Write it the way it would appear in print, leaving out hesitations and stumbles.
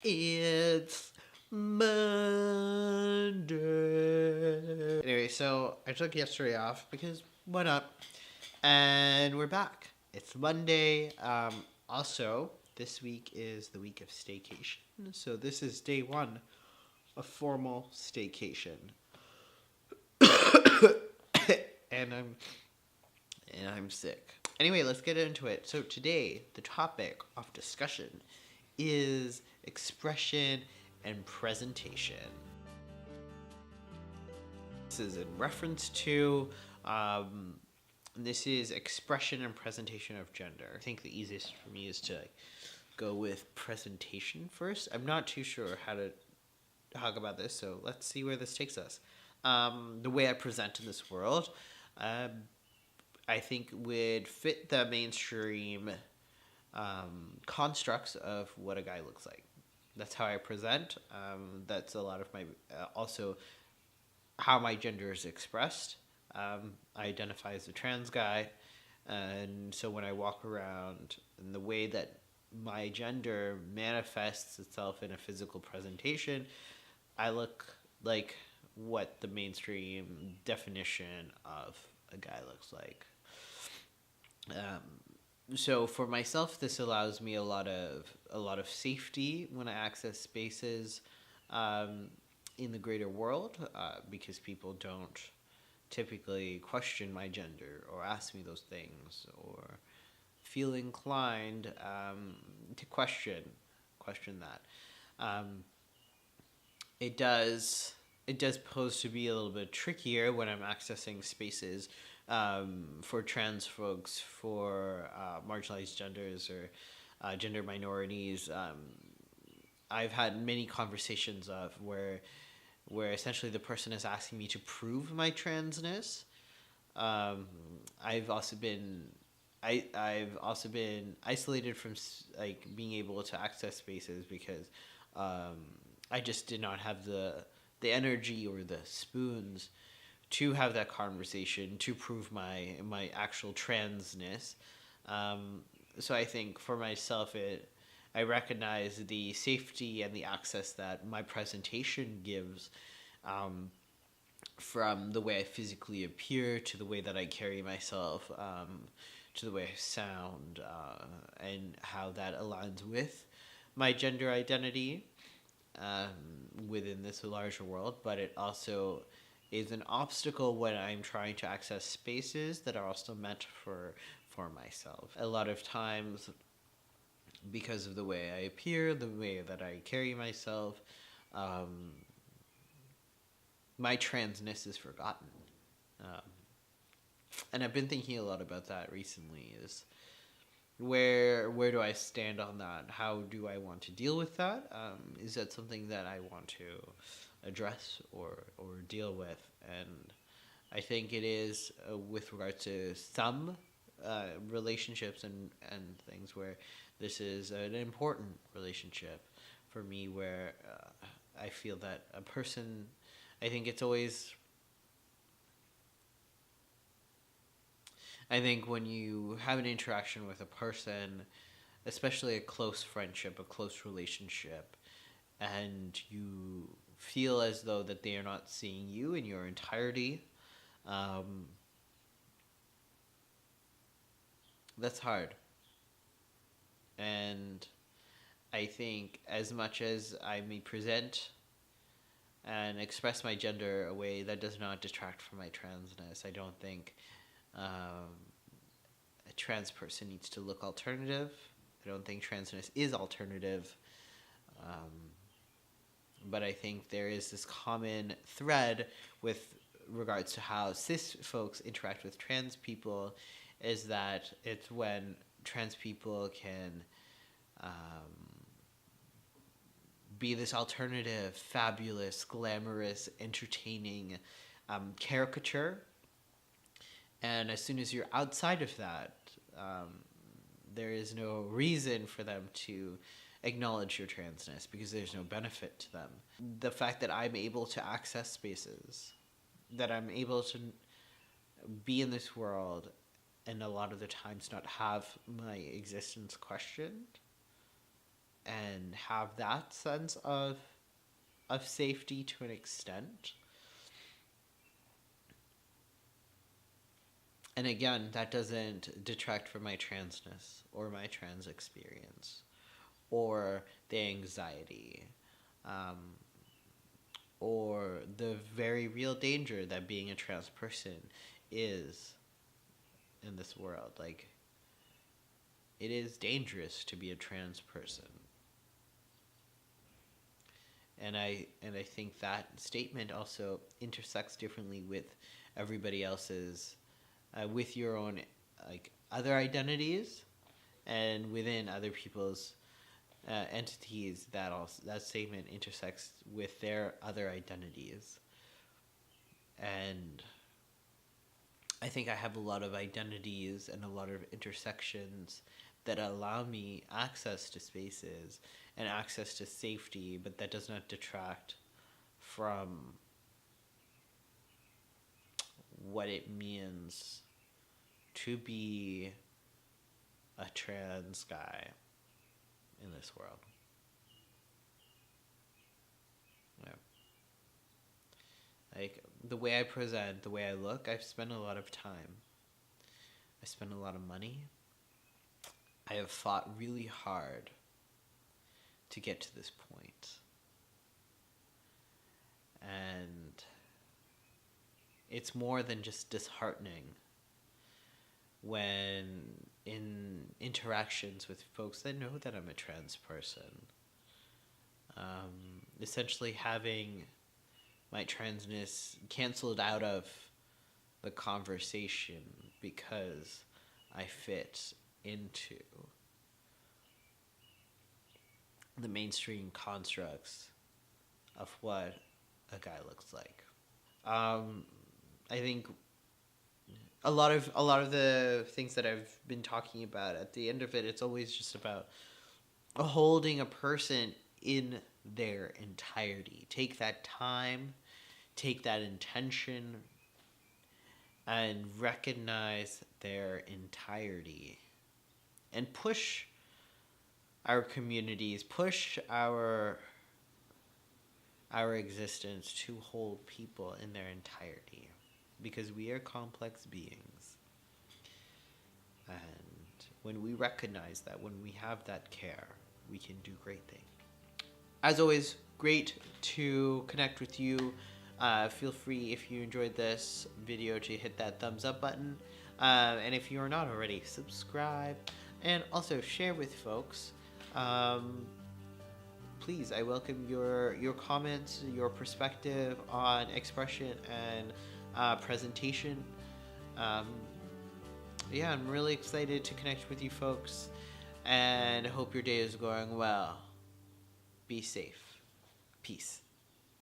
It's Monday. Anyway, so I took yesterday off because why not? And we're back. It's Monday. Also, this week is the week of staycation. So this is day one of formal staycation. and I'm sick. Anyway, let's get into it. So today, the topic of discussion is expression and presentation. This is in reference to this is expression and presentation of gender. I think the easiest for me is to go with presentation first. I'm not too sure how to talk about this, so let's see where this takes us. The way I present in this world, I think would fit the mainstream constructs of what a guy looks like. That's how I present. That's a lot of my also how my gender is expressed. I identify as a trans guy, and so when I walk around, and the way that my gender manifests itself in a physical presentation, I look like what the mainstream definition of a guy looks like. So for myself, this allows me a lot of safety when I access spaces in the greater world, because people don't typically question my gender or ask me those things or feel inclined to question that. It does pose to be a little bit trickier when I'm accessing spaces for trans folks, for marginalized genders or gender minorities. I've had many conversations of where essentially the person is asking me to prove my transness. I've also been isolated from like being able to access spaces because I just did not have the energy or the spoons to have that conversation to prove my actual transness. So I think for myself, I recognize the safety and the access that my presentation gives, from the way I physically appear to the way that I carry myself, to the way I sound, and how that aligns with my gender identity within this larger world. But it also is an obstacle when I'm trying to access spaces that are also meant for myself. A lot of times, because of the way I appear, the way that I carry myself, my transness is forgotten. Um, and I've been thinking a lot about that recently. Is where do I stand on that? How do I want to deal with that? Is that something that I want to address or deal with? And I think it is, with regard to some relationships and things, where this is an important relationship for me, where I feel that a person, I think it's always, I think when you have an interaction with a person, especially a close friendship, a close relationship, and you feel as though that they are not seeing you in your entirety, that's hard. And I think as much as I may present and express my gender a way that does not detract from my transness, I don't think a trans person needs to look alternative. I don't think transness is alternative. But I think there is this common thread with regards to how cis folks interact with trans people, is that it's when trans people can be this alternative, fabulous, glamorous, entertaining caricature. And as soon as you're outside of that, there is no reason for them to acknowledge your transness because there's no benefit to them. The fact that I'm able to access spaces, that I'm able to be in this world and a lot of the times not have my existence questioned, and have that sense of safety to an extent. And again, that doesn't detract from my transness or my trans experience or the anxiety, or the very real danger that being a trans person is in this world. Like, it is dangerous to be a trans person. And I think that statement also intersects differently with everybody else's, with your own like other identities, and within other people's entities. That statement intersects with their other identities. And I think I have a lot of identities and a lot of intersections that allow me access to spaces and access to safety, but that does not detract from what it means to be a trans guy in this world. Yeah. Like, the way I present, the way I look, I've spent a lot of time. I spend a lot of money. I have fought really hard to get to this point. And it's more than just disheartening when in interactions with folks that know that I'm a trans person, essentially having my transness canceled out of the conversation because I fit into the mainstream constructs of what a guy looks like. I think a lot of the things that I've been talking about, at the end of it, it's always just about holding a person in their entirety. Take that time, take that intention, and recognize their entirety, and push our communities, push our existence to hold people in their entirety, because we are complex beings. And when we recognize that, when we have that care, we can do great things. As always, great to connect with you. Feel free, if you enjoyed this video, to hit that thumbs up button. And if you are not already, subscribe. And also share with folks. Please, I welcome your comments, your perspective on expression and presentation. Yeah, I'm really excited to connect with you folks, and hope your day is going well. Be safe. Peace.